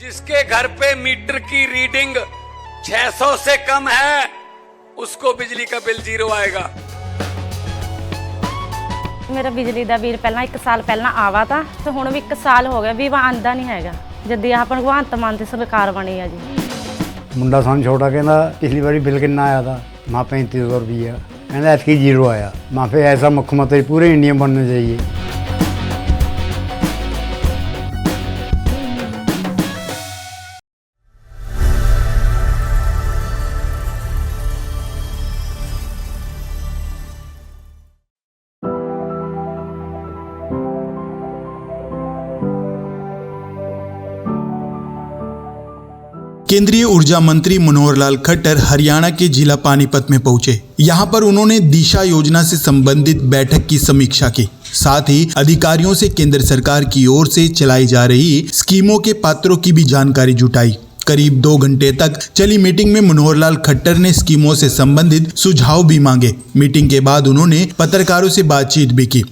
जिसके घर पे मीटर की रीडिंग 600 से कम है उसको बिजली का बिल 0 आएगा। मेरा बिजली ਦਾ ਬਿੱਲ ਪਹਿਲਾਂ 1 ਸਾਲ ਪਹਿਲਾਂ ਆਵਾ ਤਾਂ ਤੇ ਹੁਣ ਵੀ 1 ਸਾਲ ਹੋ ਗਿਆ ਵੀ ਆਂਦਾ ਨਹੀਂ ਹੈਗਾ ਜਦ ਆਹ ਭਗਵੰਤ ਮਾਨ ਦੀ ਸਰਕਾਰ ਬਣੀ ਆ ਜੀ। ਮੁੰਡਾ ਸਾਨੂੰ ਛੋਟਾ ਕਹਿੰਦਾ ਪਿਛਲੀ ਵਾਰੀ ਬਿੱਲ ਕਿੰਨਾ ਆਇਆ था माँ 3500 रुपया कहना ऐसी 0 आया। माँ फिर ऐसा मुख्यमंत्री पूरे इंडिया में बनना चाहिए। केंद्रीय ऊर्जा मंत्री मनोहर लाल खट्टर हरियाणा के जिला पानीपत में पहुंचे। यहां पर उन्होंने दिशा योजना से संबंधित बैठक की समीक्षा की। साथ ही अधिकारियों से केंद्र सरकार की ओर से चलाई जा रही स्कीमों के पात्रों की भी जानकारी जुटाई। करीब 2 घंटे तक चली मीटिंग में मनोहर लाल खट्टर ने स्कीमों से संबंधित सुझाव भी मांगे। मीटिंग के बाद उन्होंने पत्रकारों से बातचीत भी की।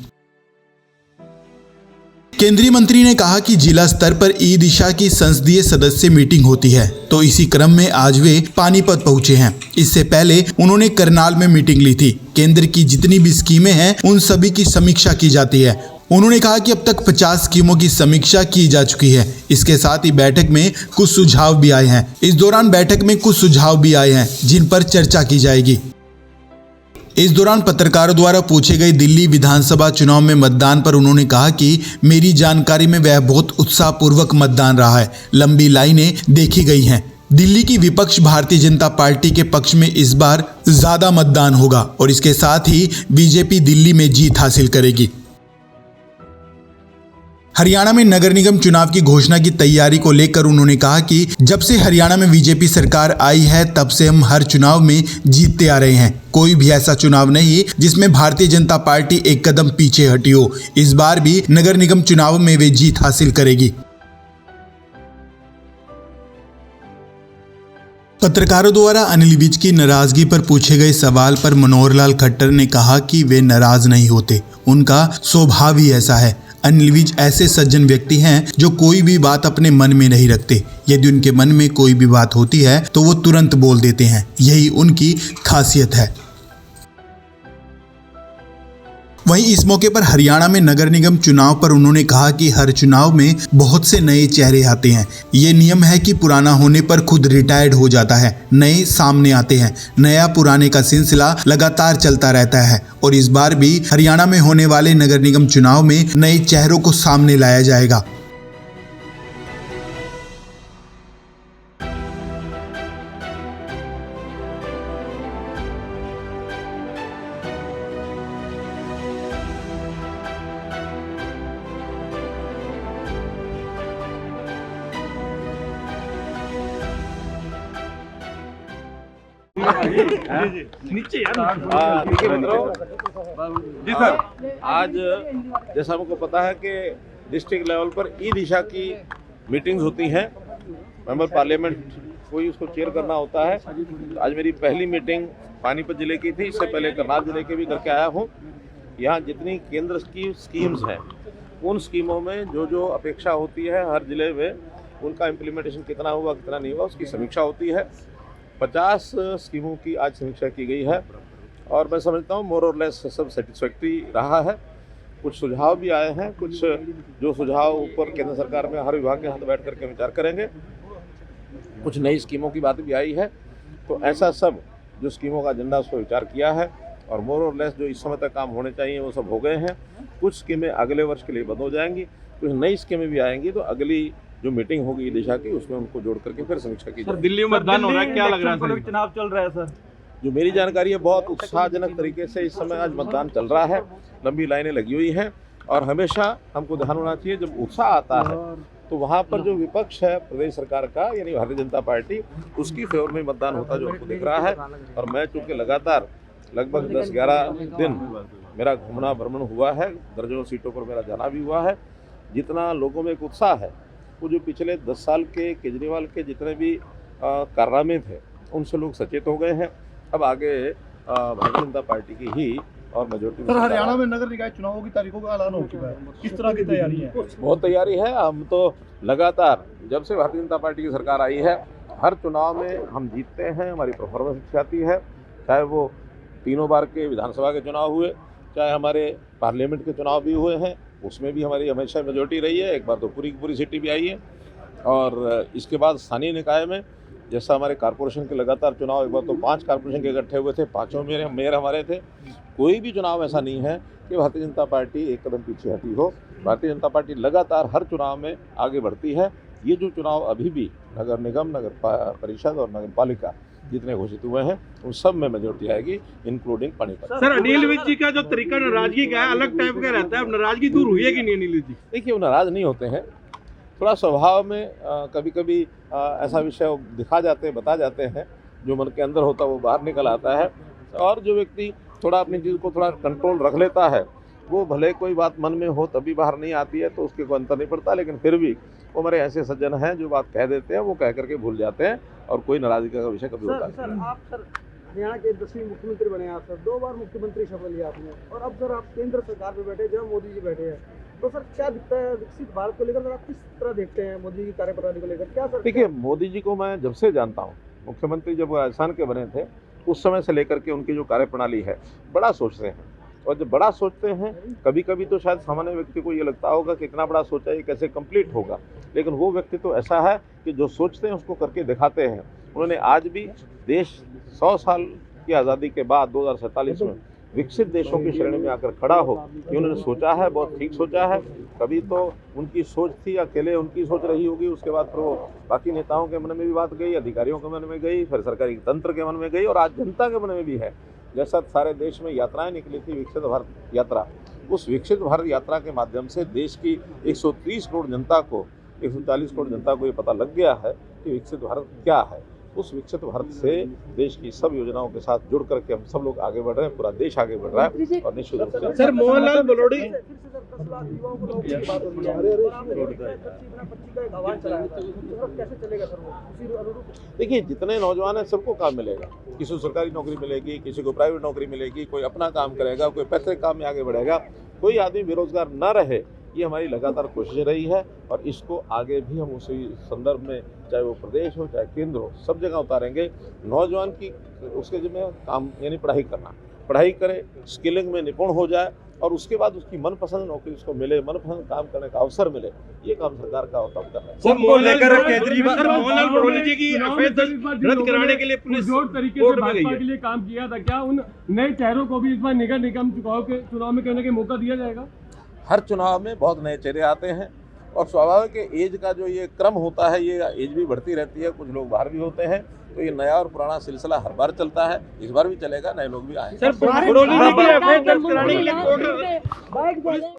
केंद्रीय मंत्री ने कहा कि जिला स्तर पर ई दिशा की संसदीय सदस्य मीटिंग होती है, तो इसी क्रम में आज वे पानीपत पहुंचे हैं। इससे पहले उन्होंने करनाल में मीटिंग ली थी। केंद्र की जितनी भी स्कीमें हैं उन सभी की समीक्षा की जाती है। उन्होंने कहा कि अब तक 50 स्कीमों की समीक्षा की जा चुकी है। इसके साथ ही बैठक में कुछ सुझाव भी आए हैं। इस दौरान बैठक में कुछ सुझाव भी आए हैं जिन पर चर्चा की जाएगी। इस दौरान पत्रकारों द्वारा पूछे गए दिल्ली विधानसभा चुनाव में मतदान पर उन्होंने कहा कि मेरी जानकारी में वह बहुत उत्साहपूर्वक मतदान रहा है। लंबी लाइनें देखी गई हैं। दिल्ली की विपक्ष भारतीय जनता पार्टी के पक्ष में इस बार ज्यादा मतदान होगा और इसके साथ ही बीजेपी दिल्ली में जीत हासिल करेगी। हरियाणा में नगर निगम चुनाव की घोषणा की तैयारी को लेकर उन्होंने कहा कि जब से हरियाणा में बीजेपी सरकार आई है तब से हम हर चुनाव में जीतते आ रहे हैं। कोई भी ऐसा चुनाव नहीं जिसमें भारतीय जनता पार्टी एक कदम पीछे हटी हो। इस बार भी नगर निगम चुनाव में वे जीत हासिल करेगी। पत्रकारों द्वारा अनिल विज की नाराजगी पर पूछे गए सवाल पर मनोहर लाल खट्टर ने कहा कि वे नाराज नहीं होते, उनका स्वभाव ही ऐसा है। अनिल विज ऐसे सज्जन व्यक्ति हैं जो कोई भी बात अपने मन में नहीं रखते। यदि उनके मन में कोई भी बात होती है तो वो तुरंत बोल देते हैं, यही उनकी खासियत है। वहीं इस मौके पर हरियाणा में नगर निगम चुनाव पर उन्होंने कहा कि हर चुनाव में बहुत से नए चेहरे आते हैं। ये नियम है कि पुराना होने पर खुद रिटायर्ड हो जाता है, नए सामने आते हैं। नया पुराने का सिलसिला लगातार चलता रहता है और इस बार भी हरियाणा में होने वाले नगर निगम चुनाव में नए चेहरों को सामने लाया जाएगा। नीचे जी सर, आज जैसा हमको पता है कि डिस्ट्रिक्ट लेवल पर ई दिशा की मीटिंग्स होती हैं। मेंबर पार्लियामेंट को ही उसको चेयर करना होता है। आज मेरी पहली मीटिंग पानीपत जिले की थी। इससे पहले करनाल जिले के भी करके आया हूँ। यहाँ जितनी केंद्र की स्कीम्स हैं उन स्कीमों में जो जो अपेक्षा होती है हर जिले में उनका इम्प्लीमेंटेशन कितना हुआ कितना नहीं हुआ उसकी समीक्षा होती है। 50 स्कीमों की आज समीक्षा की गई है और मैं समझता हूँ मोर और लेस सब सेटिस्फैक्ट्री रहा है। कुछ सुझाव भी आए हैं, कुछ जो सुझाव ऊपर केंद्र सरकार में हर विभाग के हाथ बैठ करके विचार करेंगे। कुछ नई स्कीमों की बात भी आई है। तो ऐसा सब जो स्कीमों का एजेंडा उसको विचार किया है और मोर और लेस जो इस समय तक काम होने चाहिए वो सब हो गए हैं। कुछ स्कीमें अगले वर्ष के लिए बंद हो जाएंगी, कुछ नई स्कीमें भी आएंगी। तो अगली जो मीटिंग होगी दिशा की उसमें उनको जोड़ करके फिर समीक्षा की जाएगी। दिल्ली में मतदान हो रहा है, क्या लग रहा है सर? चुनाव चल रहा है सर। जो मेरी जानकारी है बहुत उत्साहजनक तरीके से इस समय आज मतदान चल रहा है। लंबी लाइनें लगी हुई हैं और हमेशा हमको ध्यान होना चाहिए जब उत्साह आता है तो वहाँ पर जो विपक्ष है प्रदेश सरकार का यानी भारतीय जनता पार्टी उसकी फेवर में मतदान होता जो हमको दिख रहा है। और मैं चूँकि लगातार लगभग 10-11 दिन मेरा घूमना भ्रमण हुआ है, दर्जनों सीटों पर मेरा जाना भी हुआ है। जितना लोगों में एक उत्साह है वो जो पिछले 10 साल के केजरीवाल के जितने भी कारनामे थे उनसे लोग सचेत हो गए हैं। अब आगे भारतीय जनता पार्टी की ही और मेजोरिटी सर हरियाणा में नगर निकाय चुनावों की तारीखों का ऐलान हो चुका है, किस तरह की तैयारी है? बहुत तैयारी है। हम तो लगातार जब से भारतीय जनता पार्टी की सरकार आई है हर चुनाव में हम जीतते हैं, हमारी परफॉर्मेंस अच्छी आती है। चाहे वो 3 बार के विधानसभा के चुनाव हुए, चाहे हमारे पार्लियामेंट के चुनाव भी हुए हैं, उसमें भी हमारी हमेशा मेजोरिटी रही है। एक बार तो पूरी की पूरी सीटें भी आई है। और इसके बाद स्थानीय निकाय में जैसा हमारे कारपोरेशन के लगातार चुनाव, एक बार तो 5 कारपोरेशन के इकट्ठे हुए थे, 5 मेयर हमारे थे। कोई भी चुनाव ऐसा नहीं है कि भारतीय जनता पार्टी एक कदम पीछे हटी हो। भारतीय जनता पार्टी लगातार हर चुनाव में आगे बढ़ती है। ये जो चुनाव अभी भी नगर निगम, नगर परिषद और नगर पालिका जितने घोषित हुए हैं उन सब में मेजोरिटी आएगी, इंक्लूडिंग पानीपत। सर अनिल विज जी का जो तरीका नाराजगी का है अलग टाइप का रहता है, अब नाराजगी दूर हुई है कि नहीं अनिल विज जी? देखिए वो नाराज नहीं होते हैं, थोड़ा स्वभाव में कभी कभी ऐसा विषय दिखा जाते हैं, बता जाते हैं, जो मन के अंदर होता है वो बाहर निकल आता है। और जो व्यक्ति थोड़ा अपनी चीज़ को थोड़ा कंट्रोल रख लेता है वो भले कोई बात मन में हो तभी बाहर नहीं आती है तो उसके कोई अंतर नहीं पड़ता, लेकिन फिर भी वो हमारे ऐसे सज्जन हैं जो बात कह देते हैं वो कह करके भूल जाते हैं और कोई नाराजगी का विषय कभी होता सर आप सर हरियाणा के 10वें मुख्यमंत्री बने आप सर, 2 बार मुख्यमंत्री शपथ लिया आपने और अब सर आप केंद्र सरकार में बैठे जहाँ मोदी जी बैठे हैं, तो सर क्या दिखता है विकसित भारत को लेकर? सर आप किस तरह देखते हैं मोदी जी की कार्यप्रणाली को लेकर? क्या सर? देखिए मोदी जी को मैं जब से जानता हूँ, मुख्यमंत्री जब राजस्थान के बने थे उस समय से लेकर के उनकी जो कार्यप्रणाली है बड़ा सोचते हैं। और जब बड़ा सोचते हैं कभी कभी तो शायद सामान्य व्यक्ति को ये लगता होगा कि इतना बड़ा सोचा ये कैसे कंप्लीट होगा, लेकिन वो व्यक्ति तो ऐसा है कि जो सोचते हैं उसको करके दिखाते हैं। उन्होंने आज भी देश 100 साल की आज़ादी के बाद 2047 में विकसित देशों की श्रेणी में आकर खड़ा हो, ये उन्होंने सोचा है, बहुत ठीक सोचा है। कभी तो उनकी सोच थी, अकेले उनकी सोच रही होगी, उसके बाद फिर वो बाकी नेताओं के मन में भी बात गई, अधिकारियों के मन में गई, फिर सरकारी तंत्र के मन में गई और आज जनता के मन में भी है। जैसा सारे देश में यात्राएं निकली थी विकसित भारत यात्रा, उस विकसित भारत यात्रा के माध्यम से देश की 130 करोड़ जनता को, 140 करोड़ जनता को ये पता लग गया है कि विकसित भारत क्या है। उस विकसित भारत से देश की सब योजनाओं के साथ जुड़ करके हम सब लोग आगे बढ़ रहे हैं, पूरा देश आगे बढ़ रहा है। और निश्चित रूप से सर मोहनलाल बलोड़ी 10 लाख युवाओं को नौकरी की बात हो रही है, का एक आह्वान चलाया था, तो कैसे चलेगा सर वो उसी अनुरूप? देखिए जितने नौजवान हैं सबको काम मिलेगा, किसी को सरकारी नौकरी मिलेगी, किसी को प्राइवेट नौकरी मिलेगी, कोई अपना काम करेगा, कोई पैतृक काम में आगे बढ़ेगा, कोई आदमी बेरोजगार न रहे, ये हमारी लगातार कोशिश रही है। और इसको आगे भी हम उसी संदर्भ में, चाहे वो प्रदेश हो चाहे केंद्र हो, सब जगह उतारेंगे। नौजवान की उसके जिम्मे काम यानी पढ़ाई करना, पढ़ाई करे, स्किलिंग में निपुण हो जाए और उसके बाद उसकी मनपसंद नौकरी उसको मिले, मनपसंद काम करने का अवसर मिले, ये काम सरकार का होता है। सर मोहनलाल बलोड़ी जी की एफआईआर रद्द कराने के लिए पुलिस कोर्ट में गई है। के लिए काम किया था, क्या उन नए चेहरों को भी इस बार नगर निगम चुनाव में कहने का मौका दिया जाएगा? हर चुनाव में बहुत नए चेहरे आते हैं और स्वाभाविक है एज का जो ये क्रम होता है, ये एज भी बढ़ती रहती है, कुछ लोग बाहर भी होते हैं, तो ये नया और पुराना सिलसिला हर बार चलता है, इस बार भी चलेगा, नए लोग भी आएंगे। सर बलोड़ी जी की एफआईआर दर्ज कराने के लिए कोर्ट